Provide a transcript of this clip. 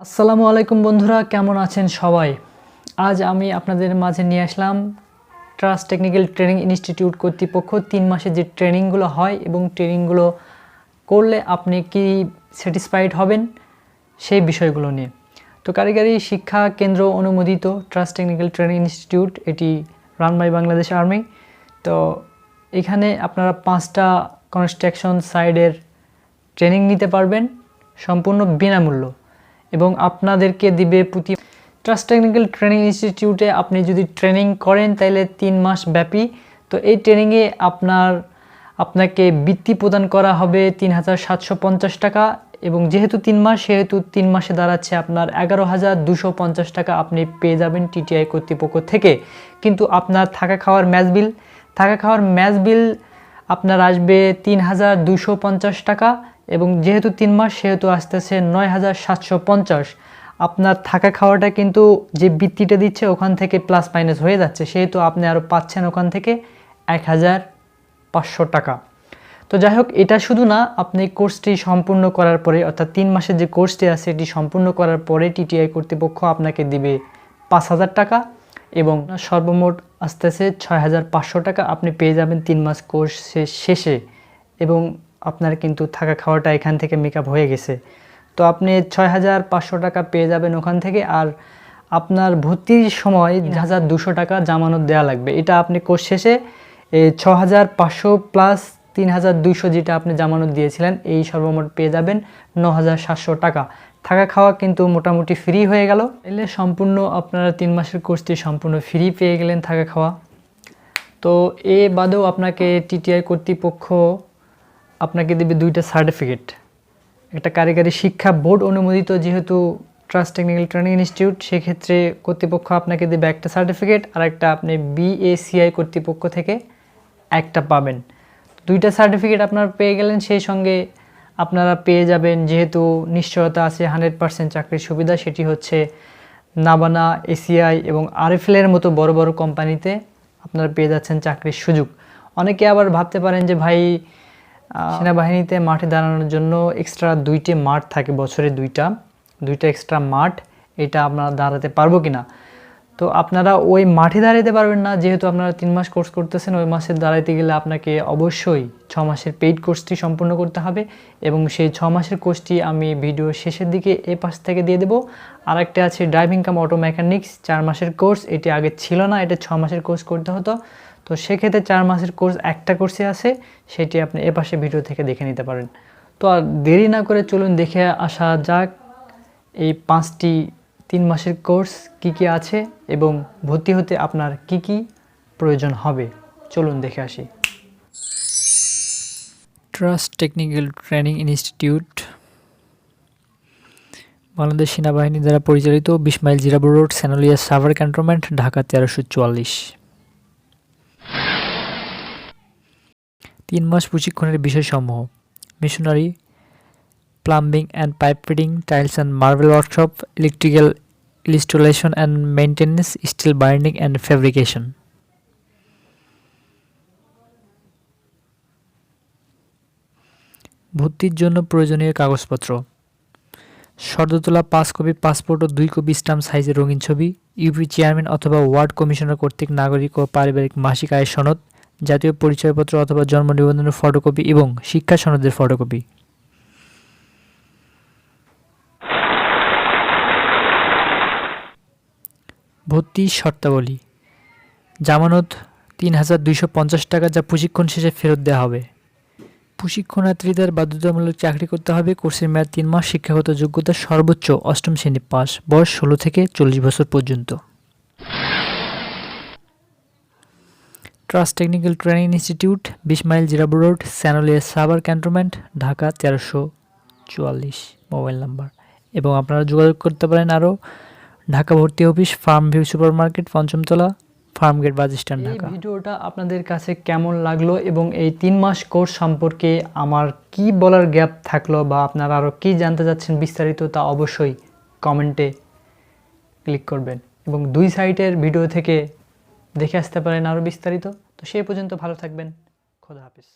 আসসালামু আলাইকুম বন্ধুরা, কেমন আছেন সবাই? আজ আমি আপনাদের মাঝে নিয়ে আসলাম ট্রাস্ট টেকনিক্যাল ট্রেনিং ইনস্টিটিউট কর্তৃপক্ষ 3 মাসের যে ট্রেনিংগুলো হয় এবং ট্রেনিংগুলো করলে আপনি কি স্যাটিসফাইড হবেন সেই বিষয়গুলো নিয়ে। তো কারিগরি শিক্ষা কেন্দ্র অনুমোদিত ট্রাস্ট টেকনিক্যাল ট্রেনিং ইনস্টিটিউট, এটি রান বাই বাংলাদেশ আর্মি। তো এখানে আপনারা 5টা কনস্ট্রাকশন সাইডের ট্রেনিং নিতে পারবেন সম্পূর্ণ বিনামূল্য এবং আপনাদেরকে দিবে প্রতি ট্রাস্ট টেকনিক্যাল ট্রেনিং ইনস্টিটিউটে আপনি যদি ট্রেনিং করেন তাহলে 3 মাস ব্যাপী। তো এই ট্রেনিংয়ে আপনাকে বৃত্তি প্রদান করা হবে 3750 টাকা এবং যেহেতু 3 মাস সেহেতু 3 মাসে দাঁড়াচ্ছে আপনার 11250 টাকা আপনি পেয়ে যাবেন টিটিআই কর্তৃপক্ষ থেকে। কিন্তু আপনার থাকা খাওয়ার ম্যাচ বিল আপনার আসবে 3250 টাকা এবং যেহেতু 3 মাস সেহেতু আসতেছে 9750। আপনার থাকা খাওয়াটা কিন্তু যে বৃত্তিটা দিচ্ছে ওখান থেকে প্লাস মাইনাস হয়ে যাচ্ছে, সেহেতু আপনি আরও পাচ্ছেন ওখান থেকে 1500 টাকা। তো যাই হোক, এটা শুধু না, আপনি কোর্সটি সম্পূর্ণ করার পরে অর্থাৎ 3 মাসের যে কোর্সটি আছে এটি সম্পূর্ণ করার পরে টিটিআই কর্তৃপক্ষ আপনাকে দিবে 5000 টাকা এবং সর্বমোট আসতেছে 6500 টাকা আপনি পেয়ে যাবেন 3 মাস কোর্সের শেষে। এবং আপনার কিন্তু থাকা খাওয়াটা এখান থেকে মেকআপ হয়ে গেছে। তো আপনি 6500 টাকা পেয়ে যাবেন ওখান থেকে। আর আপনার ভর্তির সময় 1200 টাকা জামানত দেওয়া লাগবে। এটা আপনি কোর্স শেষে 6500 প্লাস 3200 যেটা আপনি জামানত দিয়েছিলেন এই সর্বমোট পেয়ে যাবেন 9700 টাকা। থাকা খাওয়া কিন্তু মোটামুটি ফ্রি হয়ে গেল। এলে সম্পূর্ণ আপনারা 3 মাসের কোর্সটি সম্পূর্ণ ফ্রি পেয়ে গেলেন থাকা খাওয়া। তো এ বাদেও আপনাকে টিটিআই কর্তৃপক্ষ আপনাকে দেবে 2টা সার্টিফিকেট। একটা কারিগরি শিক্ষা বোর্ড অনুমোদিত যেহেতু ট্রাস্ট টেকনিক্যাল ট্রেনিং ইনস্টিটিউট, সেক্ষেত্রে কর্তৃপক্ষ আপনাকে দেবে একটা সার্টিফিকেট আর একটা আপনি বিএসিআই কর্তৃপক্ষ থেকে একটা পাবেন। 2টা সার্টিফিকেট আপনারা পেয়ে গেলেন, সেই সঙ্গে আপনারা পেয়ে যাবেন যেহেতু নিশ্চয়তা আছে 100% চাকরির সুবিধা, সেটি হচ্ছে নাবানা, এসিআই এবং আরএফএলের মতো বড় বড় কোম্পানিতে আপনারা পেয়ে যাচ্ছেন চাকরির সুযোগ। অনেকে আবার ভাবতে পারেন যে ভাই সেনাবাহিনীতে মাঠে দাঁড়ানোর জন্য এক্সট্রা 2টে মাঠ থাকে, বছরে দুইটা এক্সট্রা মাঠ, এটা আপনারা দাঁড়াতে পারবো কিনা। তো আপনারা ওই মাঠে দাঁড়াতে পারবেন না, যেহেতু আপনারা 3 মাস কোর্স করতেছেন। ওই মাসে দাঁড়াইতে গেলে আপনাকে অবশ্যই 6 মাসের পেইড কোর্সটি সম্পূর্ণ করতে হবে এবং সেই 6 মাসের কোর্সটি আমি ভিডিওর শেষের দিকে এই পাশ থেকে দিয়ে দেবো। আর একটা আছে ড্রাইভিং কাম অটো মেকানিক্স 4 মাসের কোর্স, এটি আগে ছিল না, এটা 6 মাসের কোর্স করতে হতো। তো সেক্ষেত্রে 4 মাসের কোর্স একটা কোর্সে আছে, সেটি আপনি এ পাশে ভিডিও থেকে দেখে নিতে পারেন। তো আর দেরি না করে চলুন দেখে আসা যাক এই 5টি 3 মাসের কোর্স কি আছে এবং ভর্তি হতে আপনার কি প্রয়োজন হবে। চলুন দেখে আসি। Trust technical training institute Bangladesh সেনাবাহিনী দ্বারা পরিচালিত, 20 mile Zirabo road, Sanolia Savar cantonment, Dhaka 1344। 3 মাস প্রশিক্ষণের বিষয়সমূহ: masonry, plumbing and pipe fitting, tiles and marble workshop, electrical installation and maintenance, steel binding and fabrication. ভর্তির জন্য প্রয়োজনীয় কাগজপত্র: সদ্য তোলা 5 কপি পাসপোর্ট ও 2 কপি স্ট্যাম্প সাইজের রঙিন ছবি, ইউপি চেয়ারম্যান অথবা ওয়ার্ড কমিশনার কর্তৃক নাগরিক ও পারিবারিক মাসিক আয়ের সনদ, জাতীয় পরিচয়পত্র অথবা জন্ম নিবন্ধনের ফটোকপি এবং শিক্ষা সনদের ফটোকপি। ভর্তির শর্তাবলী: জামানত 3250 টাকা যা প্রশিক্ষণ শেষে ফেরত দেওয়া হবে। প্রশিক্ষণার্থীদের বাধ্যতামূলক চাকরি করতে হবে। কোর্সের মেয়াদ 3 মাস। শিক্ষাগত যোগ্যতা সর্বোচ্চ 8ম শ্রেণী পাস। বয়স 16 থেকে 40 বছর পর্যন্ত। Trust technical training institute, 20 mile Zirabo road, Sanolia Savar cantonment, Dhaka 1344 mobile number. এবং আপনারা যোগাযোগ করতে পারেন আরও ঢাকা ভর্তি office, farm view super market, 5ম তলা, farm gate, bus stand, Dhaka. এই ভিডিওটা আপনাদের কাছে কেমন লাগলো এবং এই 3 মাস কোর্স সম্পর্কে আমার কি বলার গ্যাপ থাকলো বা আপনারা আরও কি জানতে চাচ্ছেন বিস্তারিত, তা অবশ্যই কমেন্টে ক্লিক করবেন এবং 2 সাইটের ভিডিও থেকে দেখে আসতে পারেন আরও বিস্তারিত। তো সেই পর্যন্ত ভালো থাকবেন। খোদা হাফেজ।